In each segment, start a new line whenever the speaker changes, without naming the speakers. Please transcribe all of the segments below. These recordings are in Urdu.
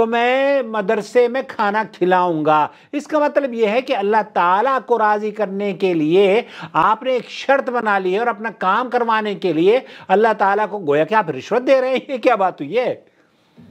تو میں مدرسے میں کھانا کھلاؤں گا۔ اس کا مطلب یہ ہے کہ اللہ تعالیٰ کو راضی کرنے کے لیے آپ نے ایک شرط بنا لی ہے، اور اپنا کام کروانے کے لیے اللہ تعالیٰ کو گویا کہ آپ رشوت دے رہے ہیں۔ یہ کیا بات ہوئی ہے؟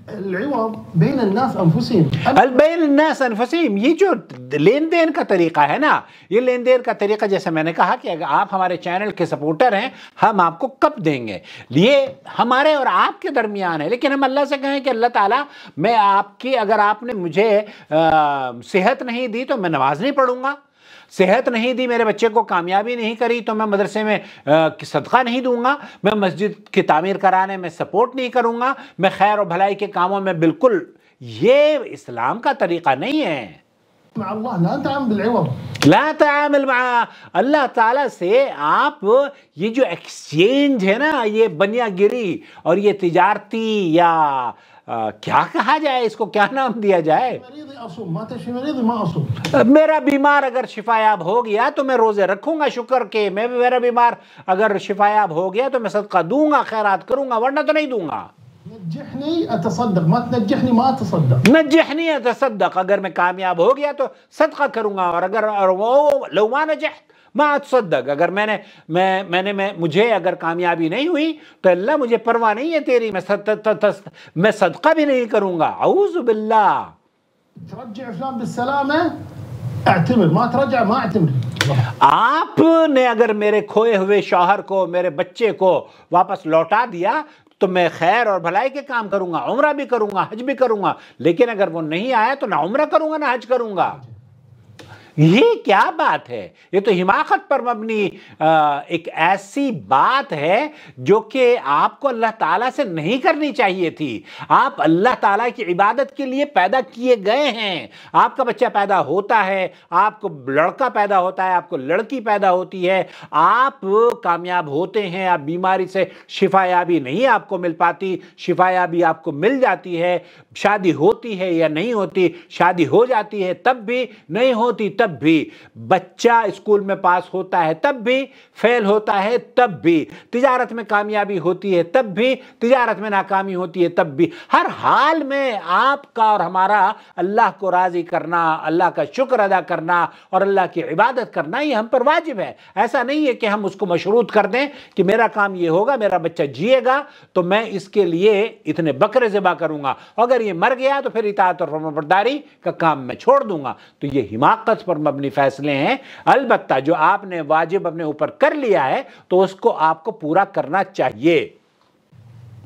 العوض بین الناس انفسهم،
بین الناس انفسهم، یہ جو لین دین کا طریقہ ہے نا، یہ لین دین کا طریقہ جیسے میں نے کہا کہ اگر آپ ہمارے چینل کے سپورٹر ہیں، ہم آپ کو کب دیں گے، یہ ہمارے اور آپ کے درمیان ہے، لیکن ہم اللہ سے کہیں کہ اللہ تعالیٰ میں آپ کی، اگر آپ نے مجھے صحت نہیں دی تو میں نماز نہیں پڑھوں گا، صحت نہیں دی، میرے بچے کو کامیابی نہیں کری تو میں مدرسے میں صدقہ نہیں دوں گا، میں مسجد کی تعمیر کرانے میں سپورٹ نہیں کروں گا، میں خیر و بھلائی کے کاموں میں بالکل، یہ اسلام کا طریقہ نہیں ہے۔
مع اللہ لا تعامل بالعوض،
لا تعامل مع اللہ تعالیٰ سے آپ یہ جو ایکسچینج ہے نا، یہ بنیا گری اور یہ تجارتی یا کیا کہا جائے، اس کو کیا نام دیا جائے،
مریضی اصوم، ما تشفي مریضی ما اصوم،
میرا بیمار اگر شفایاب ہو گیا تو میں روزے رکھوں گا شکر کے، میرا بیمار اگر شفایاب ہو گیا تو میں صدقہ دوں گا، خیرات کروں گا، ورنہ تو نہیں دوں گا۔
نجحنی اتصدق، ما تنجحنی ما اتصدق،
نجحنی اتصدق، اگر میں کامیاب ہو گیا تو صدقہ کروں گا، اور اگر لو ما نجحت ما اتصدق، اگر مجھے اگر کامیابی نہیں ہوئی تو اللہ مجھے پرواہ نہیں ہے تیری، میں صدقہ بھی نہیں کروں گا۔ اعوذ باللہ۔
ترجع فلان بالسلامة اعتمر، ما ترجع ما اعتمر۔
آپ نے اگر میرے کھوئے ہوئے شوہر کو، میرے بچے کو واپس لوٹا دیا تو میں خیر اور بھلائی کے کام کروں گا، عمرہ بھی کروں گا، حج بھی کروں گا، لیکن اگر وہ نہیں آیا تو نہ عمرہ کروں گا نہ حج کروں گا۔ یہ کیا بات ہے؟ یہ تو حماقت پر مبنی ایک ایسی بات ہے جو کہ آپ کو اللہ تعالیٰ سے نہیں کرنی چاہیے تھی۔ آپ اللہ تعالیٰ کی عبادت کے لیے پیدا کیے گئے ہیں۔ آپ کا بچہ پیدا ہوتا ہے، آپ کو لڑکا پیدا ہوتا ہے، آپ کو لڑکی پیدا ہوتی ہے، آپ کامیاب ہوتے ہیں، آپ بیماری سے شفا یابی نہیں آپ کو مل پاتی، شفا یابی آپ کو مل جاتی ہے، شادی ہوتی ہے یا نہیں ہوتی، شادی ہو جاتی ہے تب بھی، نہیں ہوتی تب بھی، بچہ اسکول میں پاس ہوتا ہے تب بھی، فیل ہوتا ہے تب بھی، تجارت میں کامیابی ہوتی ہے تب بھی، تجارت میں ناکامی ہوتی ہے تب بھی، ہر حال میں آپ کا اور ہمارا اللہ کو راضی کرنا، اللہ کا شکر ادا کرنا اور اللہ کی عبادت کرنا یہ ہم پر واجب ہے۔ ایسا نہیں ہے کہ ہم اس کو مشروط کر دیں کہ میرا کام یہ ہوگا، میرا بچہ جیے گا تو میں اس کے لیے اتنے بکرے ذبح کروں گا، اگر یہ مر گیا تو پھر اطاعت اور فرمانبرداری کا کام میں چھوڑ دوں گا۔ تو یہ حماقت پر مبنی فیصلے ہیں۔ البتہ جو آپ نے واجب اپنے اوپر کر لیا ہے تو اس کو آپ کو پورا کرنا چاہیے۔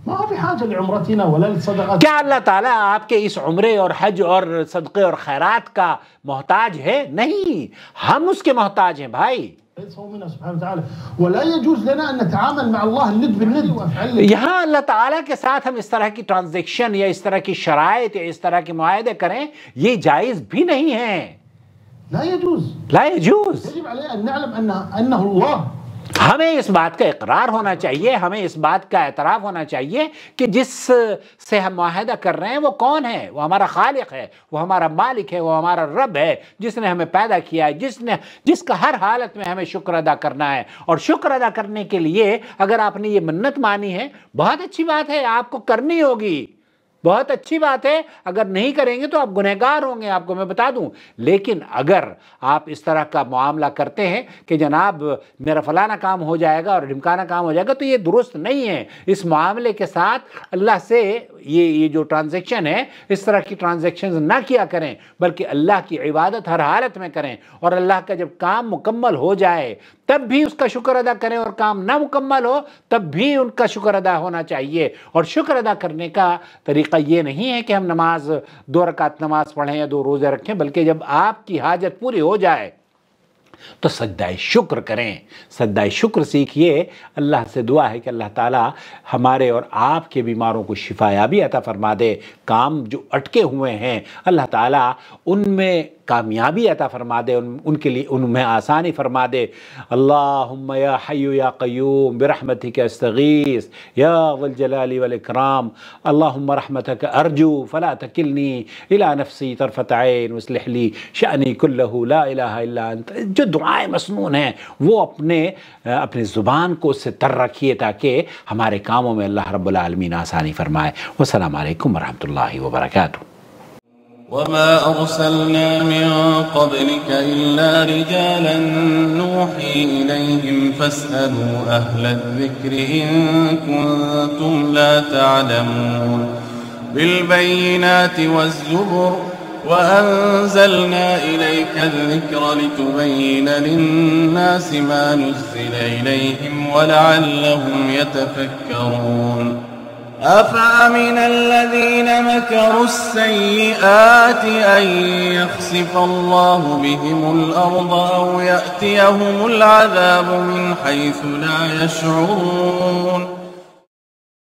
ما في حاجة لعمرتنا ولا للصدقات،
کیا اللہ تعالیٰ آپ کے اس عمرے اور حج اور صدقے اور خیرات کا محتاج ہے؟ نہیں، ہم اس کے محتاج ہیں بھائی۔
صومنا سبحانه وتعالى ولا يجوز لنا ان نتعامل مع الله الند بالند۔
یہاں اللہ تعالیٰ کے ساتھ ہم اس طرح کی ٹرانزیکشن یا اس طرح کی شرائط یا اس طرح کے معاہدے کریں، یہ جائز بھی نہیں ہے۔
لا يجوز،
لا يجوز۔
يجب علينا ان نعلم انه الله،
ہمیں اس بات کا اقرار ہونا چاہیے، ہمیں اس بات کا اعتراف ہونا چاہیے کہ جس سے ہم معاہدہ کر رہے ہیں وہ کون ہے؟ وہ ہمارا خالق ہے، وہ ہمارا مالک ہے، وہ ہمارا رب ہے، جس نے ہمیں پیدا کیا ہے، جس کا ہر حالت میں ہمیں شکر ادا کرنا ہے۔ اور شکر ادا کرنے کے لیے اگر آپ نے یہ منت مانی ہے، بہت اچھی بات ہے، آپ کو کرنی ہوگی، بہت اچھی بات ہے، اگر نہیں کریں گے تو آپ گنہگار ہوں گے، آپ کو میں بتا دوں۔ لیکن اگر آپ اس طرح کا معاملہ کرتے ہیں کہ جناب میرا فلانا کام ہو جائے گا اور ڈھمکانا کام ہو جائے گا، تو یہ درست نہیں ہے۔ اس معاملے کے ساتھ اللہ سے یہ جو ٹرانزیکشن ہے، اس طرح کی ٹرانزیکشنز نہ کیا کریں، بلکہ اللہ کی عبادت ہر حالت میں کریں، اور اللہ کا جب کام مکمل ہو جائے تب بھی اس کا شکر ادا کریں، اور کام نہ مکمل ہو تب بھی ان کا شکر ادا ہونا چاہیے۔ اور شکر ادا کرنے کا طریقہ یہ نہیں ہے کہ ہم 2 رکعت نماز پڑھیں یا 2 روزے رکھیں، بلکہ جب آپ کی حاجت پوری ہو جائے تو سجدہ شکر کریں، سجدہ شکر سیکھیے۔ اللہ سے دعا ہے کہ اللہ تعالیٰ ہمارے اور آپ کے بیماروں کو شفا یابی عطا فرما دے، کام جو اٹکے ہوئے ہیں اللہ تعالیٰ ان میں کامیابی عطا فرما دے، ان کے لیے ان میں آسانی فرما دے۔ اللہم یا حی یا قیوم برحمتک استغیث یا ذی الجلال والاکرام، اللہم رحمتک ارجو فلا تکلنی الی نفسی طرفۃ عین واصلح لی شأنی کلہ لا الہ الا انت۔ جو دعائیں مسنون ہیں وہ اپنے زبان کو اس سے تر رکھیے تاکہ ہمارے کاموں میں اللہ رب العالمین آسانی فرمائے۔ والسلام علیکم ورحمۃ اللہ وبرکاتہ۔
وما أرسلنا من قبلك إلا رجالا نوحي إليهم فاسألوا أهل الذكر إن كنتم لا تعلمون بالبينات والزبر وأنزلنا إليك الذكر لتبين للناس ما نزل إليهم ولعلهم يتفكرون أفأمن الذين مكروا السيئات أن يخسف الله بهم الأرض أو يأتيهم العذاب من حيث لا يشعرون